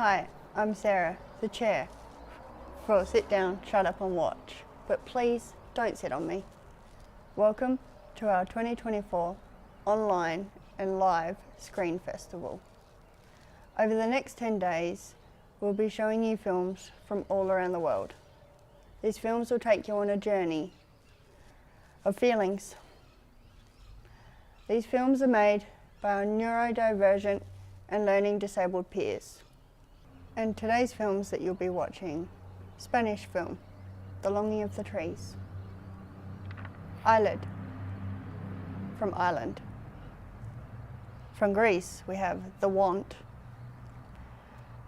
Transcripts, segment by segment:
Hi, I'm Sarah, the chair for Sit Down, Shut Up and Watch, but please don't sit on me. Welcome to our 2024 online and live screen festival. Over the next 10 days, we'll be showing you films from all around the world. These films will take you on a journey of feelings. These films are made by our neurodivergent and learning disabled peers. And today's films that you'll be watching: Spanish film, The Longing of the Trees; Eyelid, from Ireland. From Greece we have The Want.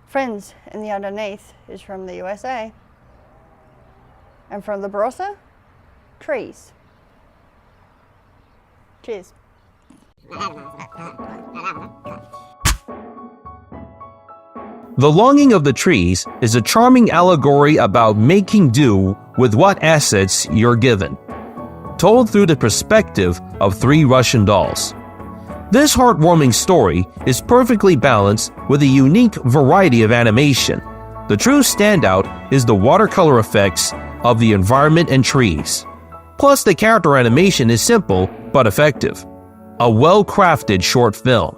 Friends in the Underneath is from the USA. And from the Barossa, Trees. Cheers. The Longing of the Trees is a charming allegory about making do with what assets you're given, told through the perspective of three Russian dolls. This heartwarming story is perfectly balanced with a unique variety of animation. The true standout is the watercolor effects of the environment and trees. Plus, the character animation is simple but effective. A well-crafted short film.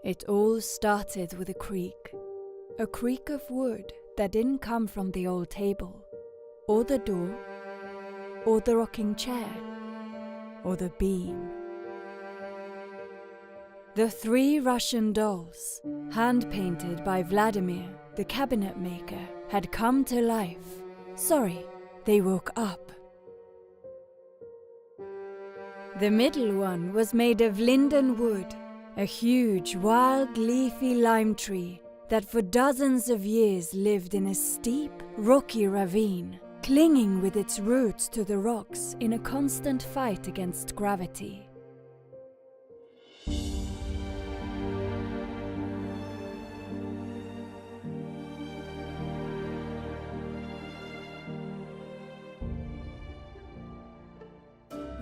It all started with a creak of wood that didn't come from the old table, or the door, or the rocking chair, or the beam. The three Russian dolls, hand-painted by Vladimir, the cabinet maker, had come to life. Sorry, they woke up. The middle one was made of linden wood, a huge, wild, leafy lime tree that for dozens of years lived in a steep, rocky ravine, clinging with its roots to the rocks in a constant fight against gravity.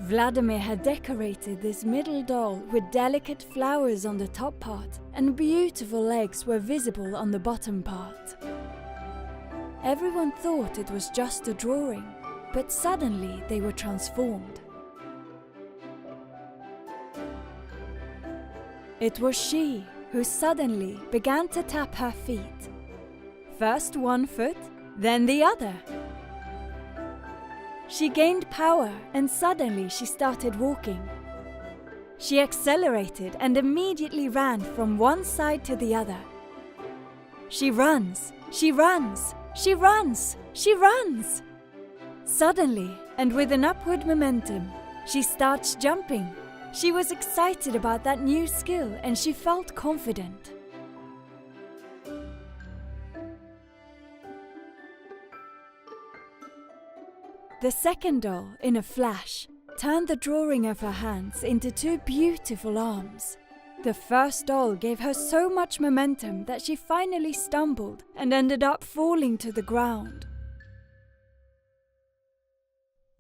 Vladimir had decorated this middle doll with delicate flowers on the top part, and beautiful legs were visible on the bottom part. Everyone thought it was just a drawing, but suddenly they were transformed. It was she who suddenly began to tap her feet. First one foot, then the other. She gained power and suddenly she started walking. She accelerated and immediately ran from one side to the other. She runs, she runs, she runs, she runs. Suddenly, and with an upward momentum, she starts jumping. She was excited about that new skill and she felt confident. The second doll, in a flash, turned the drawing of her hands into two beautiful arms. The first doll gave her so much momentum that she finally stumbled and ended up falling to the ground.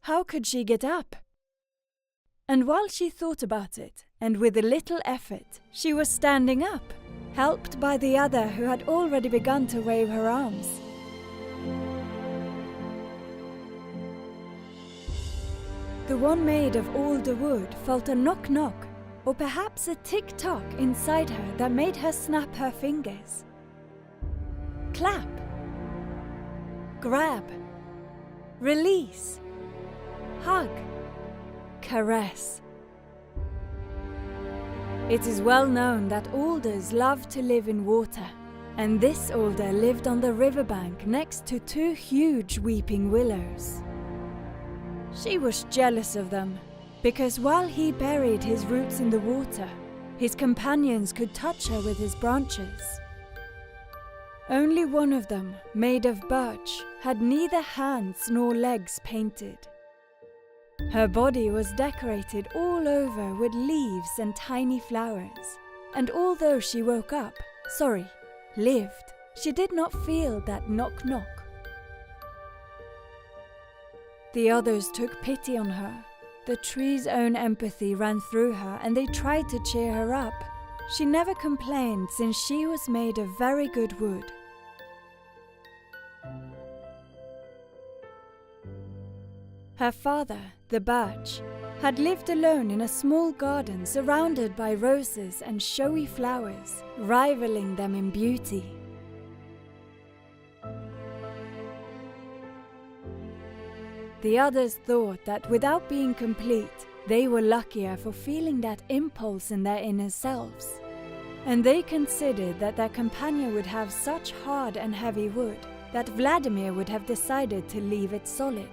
How could she get up? And while she thought about it, and with a little effort, she was standing up, helped by the other who had already begun to wave her arms. The one made of alder wood felt a knock-knock, or perhaps a tick-tock inside her that made her snap her fingers. Clap. Grab. Release. Hug. Caress. It is well known that alders love to live in water, and this alder lived on the riverbank next to two huge weeping willows. She was jealous of them, because while he buried his roots in the water, his companions could touch her with his branches. Only one of them, made of birch, had neither hands nor legs painted. Her body was decorated all over with leaves and tiny flowers, and although she lived, she did not feel that knock-knock. The others took pity on her. The tree's own empathy ran through her and they tried to cheer her up. She never complained since she was made of very good wood. Her father, the birch, had lived alone in a small garden surrounded by roses and showy flowers, rivaling them in beauty. The others thought that without being complete, they were luckier for feeling that impulse in their inner selves, and they considered that their companion would have such hard and heavy wood that Vladimir would have decided to leave it solid.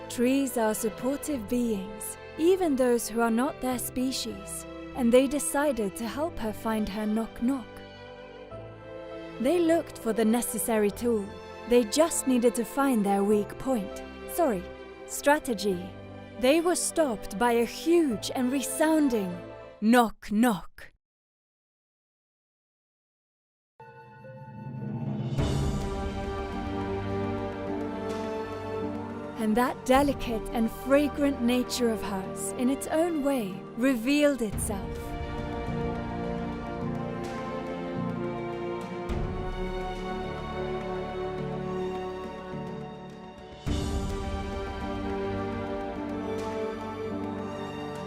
Trees are supportive beings, even those who are not their species, and they decided to help her find her knock-knock. They looked for the necessary tool. They just needed to find their weak point. Strategy. They were stopped by a huge and resounding knock-knock. And that delicate and fragrant nature of hers, in its own way, revealed itself.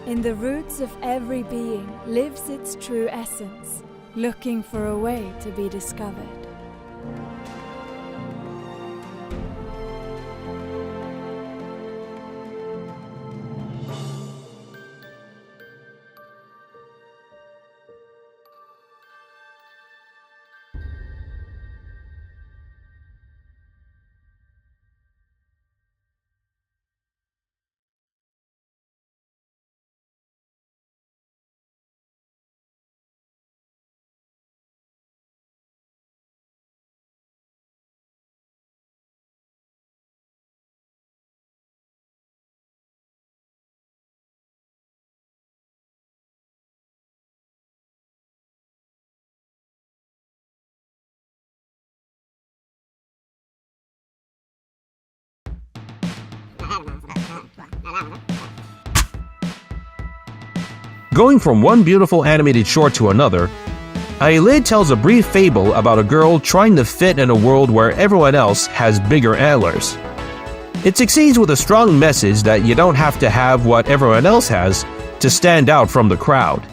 In the roots of every being lives its true essence, looking for a way to be discovered. Going from one beautiful animated short to another, Ailid tells a brief fable about a girl trying to fit in a world where everyone else has bigger antlers. It succeeds with a strong message that you don't have to have what everyone else has to stand out from the crowd.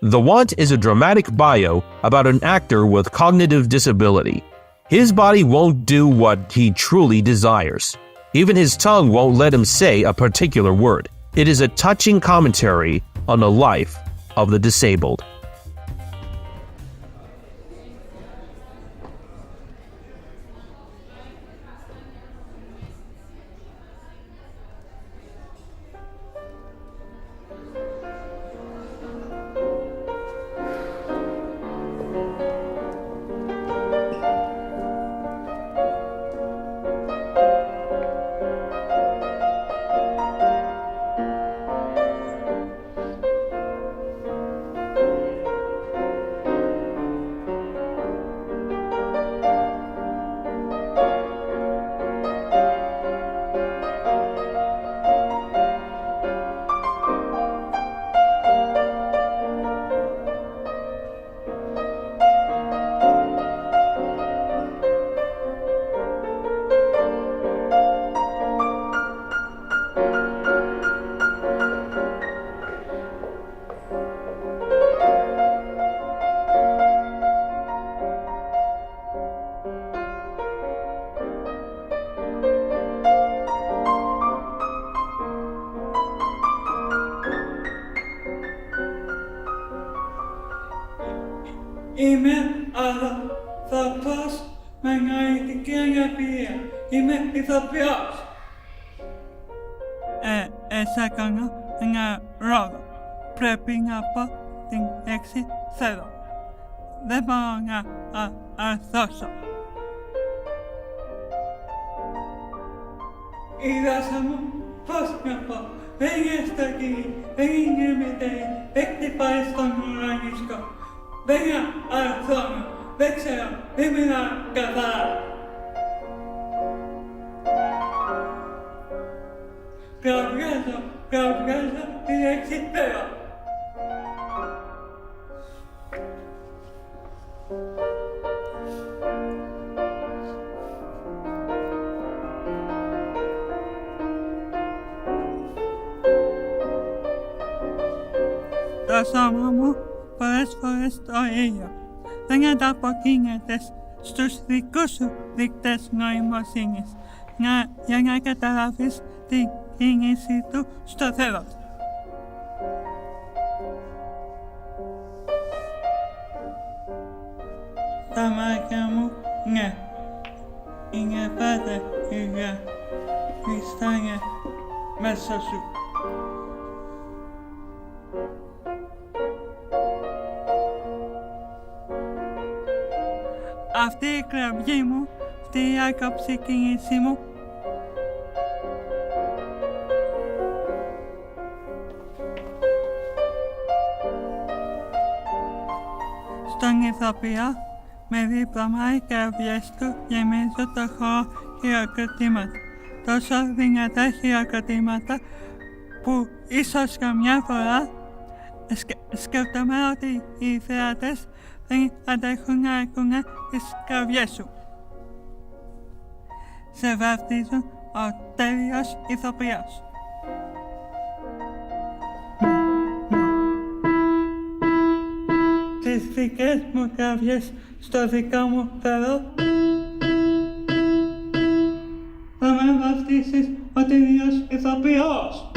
The Want is a dramatic bio about an actor with cognitive disability. His body won't do what he truly desires. Even his tongue won't let him say a particular word. It is a touching commentary on the life of the disabled. Είμαι θα πας με νοητική αναπηρία. Είμαι ηθοποιός. Έκανα ένα ρόλο. Πρέπει να πω την λέξη θέλω. Δεν μπορώ να αρθώσω. Η δάσα μου, πώς να πω, δεν είναι στο κύριο, δεν είναι μητέρη, δεν χτυπάει στον ουρανισκό. Δεν αρθώνω, δεν ξέρω, δεν μιλάω καθαρά. Κραυγάζω τη λέξη θέλω. Το σώμα μου πολλές φορές το ίδιο. Δεν ανταποκρίνεται στους δικούς σου δείκτες νοημοσύνης για να καταλάβεις την κίνηση του στο θέλω. Τα μάτια μου, ναι, είναι πάντα υγεία, πιστάνε μέσα σου. Αυτή η κραυγή μου, αυτή η άκαψη κίνηση μου, στον ηθοποιό με δίπλωμα οι κραυγές του γεμίζουν το χώρο χειροκροτήματα. Τόσο δυνατά χειροκροτήματα που ίσως καμιά φορά σκέφτομαι ότι οι θεατές δεν αντέχουν να ακούνε τις κραυγές σου. Σε βαφτίζουν ο τέλειος ηθοποιός. Τις δικές μου κραυγές στο δικό μου θέλω θα με βαφτίσεις ο τέλειος ηθοποιός.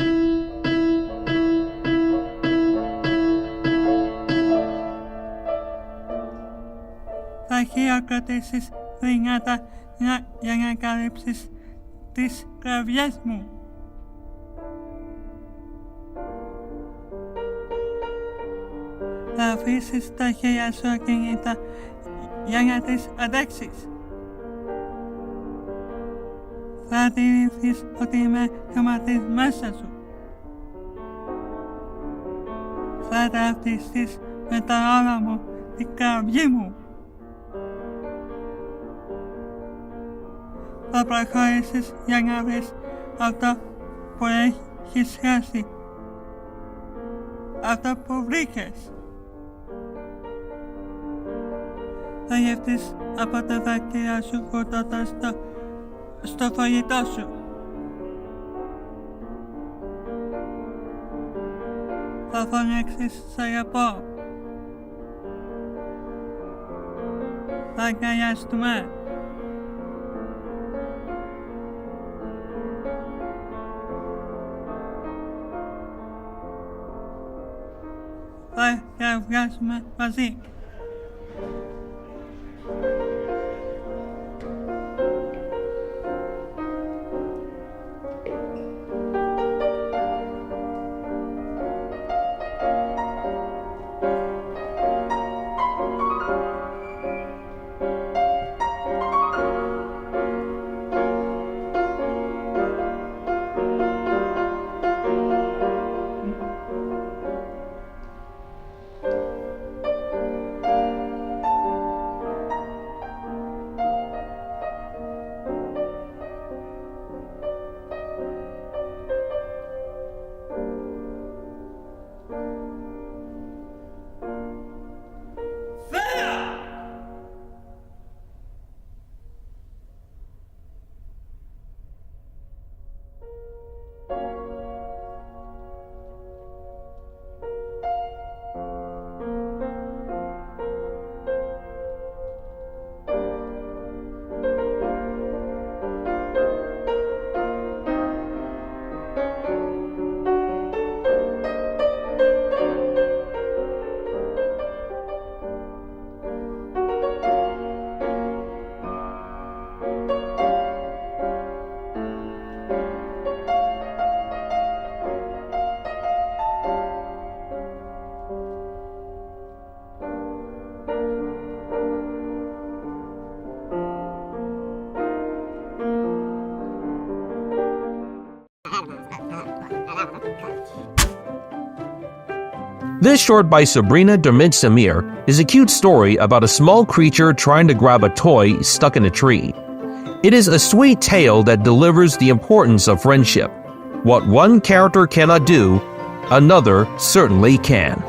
Θα χειροκροτήσεις δυνατά για να καλύψεις τις κραυγές μου. Θα αφήσεις τα χέρια σου ακίνητα για να τις αντέξεις. Θα αντιληφθείς ότι είμαι κομματής μέσα σου. Θα ταυτιστείς με τα όλα μου, την κραυγή μου. Θα προχωρήσεις για να βρεις αυτό που έχεις χάσει. Αυτό που βρήκες. Θα γευτείς από τα δάκρυα σου κουρτώντας στο φαγητό σου. Θα φωνάξεις σ' αγαπώ Agayastuma. Agayastuma Basi. This short by Sabrina Dermid Samir is a cute story about a small creature trying to grab a toy stuck in a tree. It is a sweet tale that delivers the importance of friendship. What one character cannot do, another certainly can.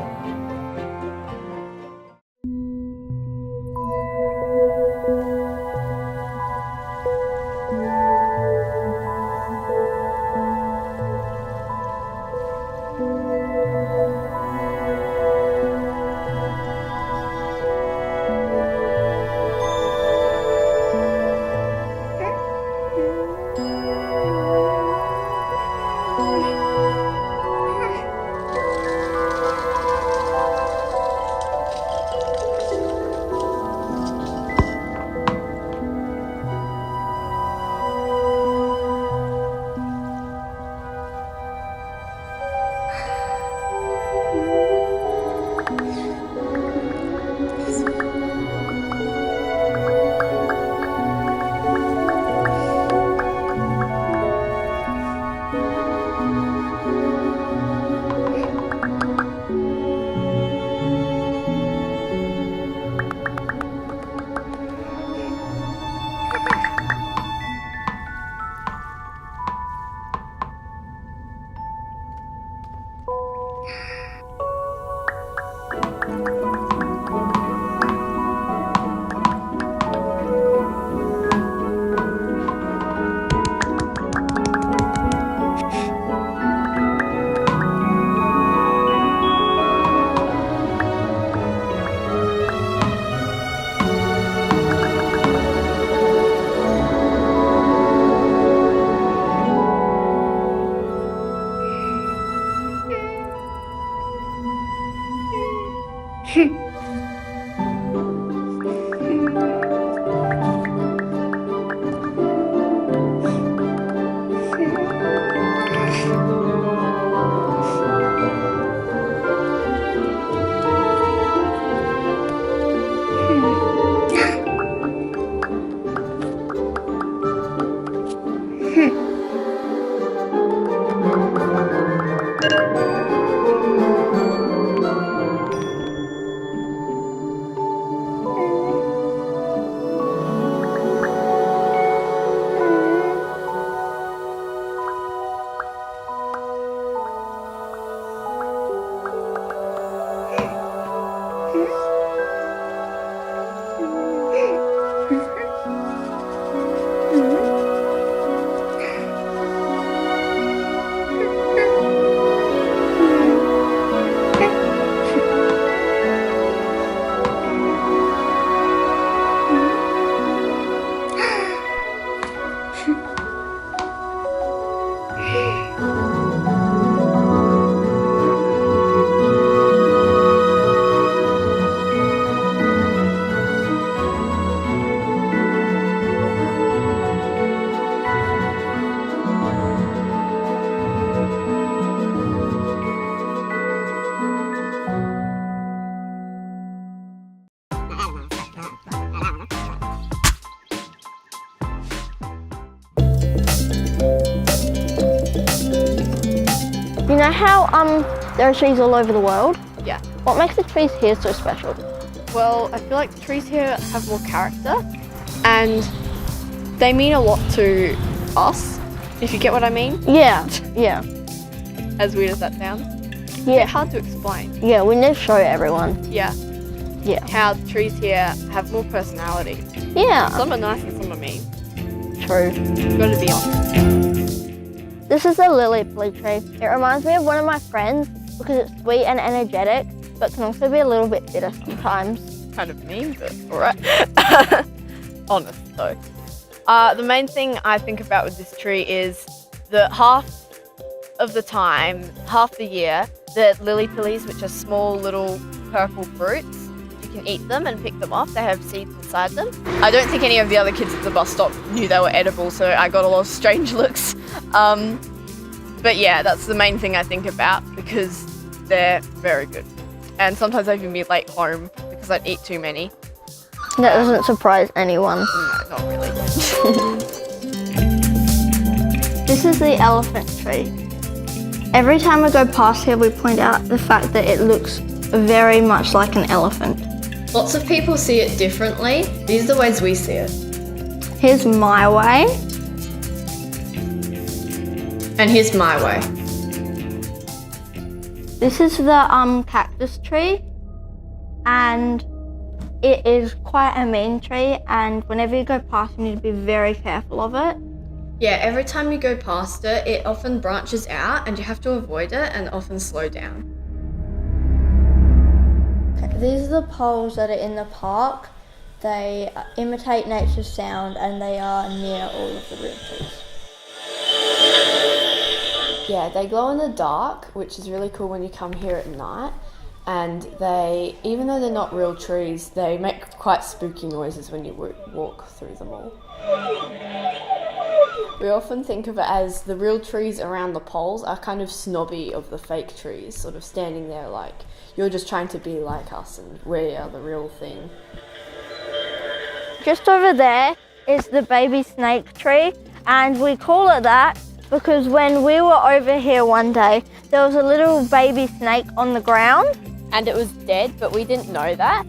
know how there are trees all over the world? Yeah. What makes the trees here so special? Well, I feel like the trees here have more character and they mean a lot to us, if you get what I mean. Yeah, yeah. As weird as that sounds. Yeah. It's hard to explain. Yeah, we need to show everyone. Yeah. Yeah. How the trees here have more personality. Yeah. Some are nice and some are mean. True. Gotta be honest. This is a lily tree. It reminds me of one of my friends because it's sweet and energetic, but can also be a little bit bitter sometimes. Kind of mean, but alright. Honest though. The main thing I think about with this tree is that half the year, the lily pillies, which are small little purple fruits, you can eat them and pick them off. They have seeds inside them. I don't think any of the other kids at the bus stop knew they were edible, so I got a lot of strange looks. But yeah, that's the main thing I think about because they're very good. And sometimes I'd even be late home because I'd eat too many. That doesn't surprise anyone. No, not really. This is the elephant tree. Every time we go past here, we point out the fact that it looks very much like an elephant. Lots of people see it differently. These are the ways we see it. Here's my way. And here's my way. This is the cactus tree, and it is quite a mean tree, and whenever you go past, you need to be very careful of it. Yeah, every time you go past it, it often branches out and you have to avoid it and often slow down. These are the poles that are in the park. They imitate nature's sound and they are near all of the real trees. Yeah, they glow in the dark, which is really cool when you come here at night. And they, even though they're not real trees, they make quite spooky noises when you walk through them all. We often think of it as the real trees around the poles are kind of snobby of the fake trees, sort of standing there like, you're just trying to be like us and we are the real thing. Just over there is the baby snake tree, and we call it that because when we were over here one day, there was a little baby snake on the ground. And it was dead, but we didn't know that.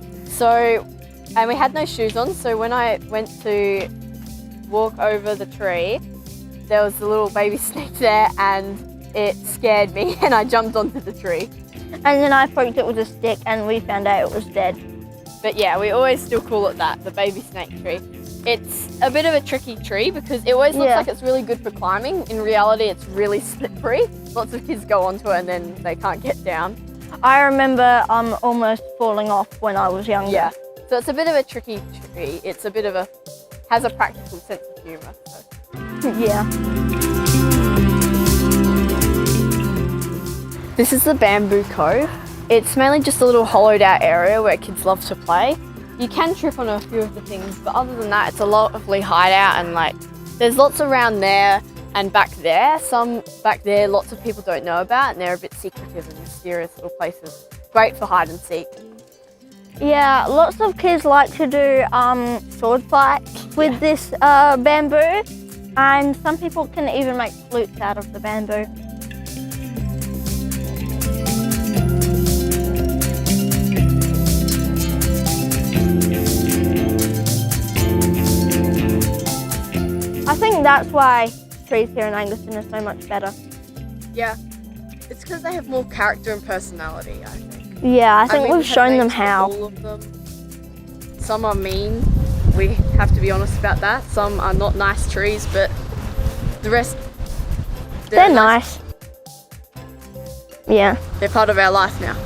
And we had no shoes on, so when I went to walk over the tree, there was a little baby snake there and it scared me and I jumped onto the tree. And then I poked it with a stick and we found out it was dead. But yeah, we always still call it that, the baby snake tree. It's a bit of a tricky tree because it always looks like it's really good for climbing. In reality, it's really slippery. Lots of kids go onto it and then they can't get down. I remember almost falling off when I was younger. Yeah, so it's a bit of a tricky tree. It's a bit of has a practical sense of humour. So. Yeah. This is the Bamboo Cove. It's mainly just a little hollowed out area where kids love to play. You can trip on a few of the things, but other than that, it's a lovely hideout and there's lots around there and back there. Some back there lots of people don't know about and they're a bit secretive and mysterious little places. Great for hide and seek. Yeah, lots of kids like to do sword fight with this bamboo, and some people can even make flutes out of the bamboo. I think that's why trees here in Angaston are so much better. Yeah, it's because they have more character and personality, I think. Yeah, I think we've have shown them names for how. all of them. Some are mean, we have to be honest about that. Some are not nice trees, but the rest, they're nice. Yeah. They're part of our life now.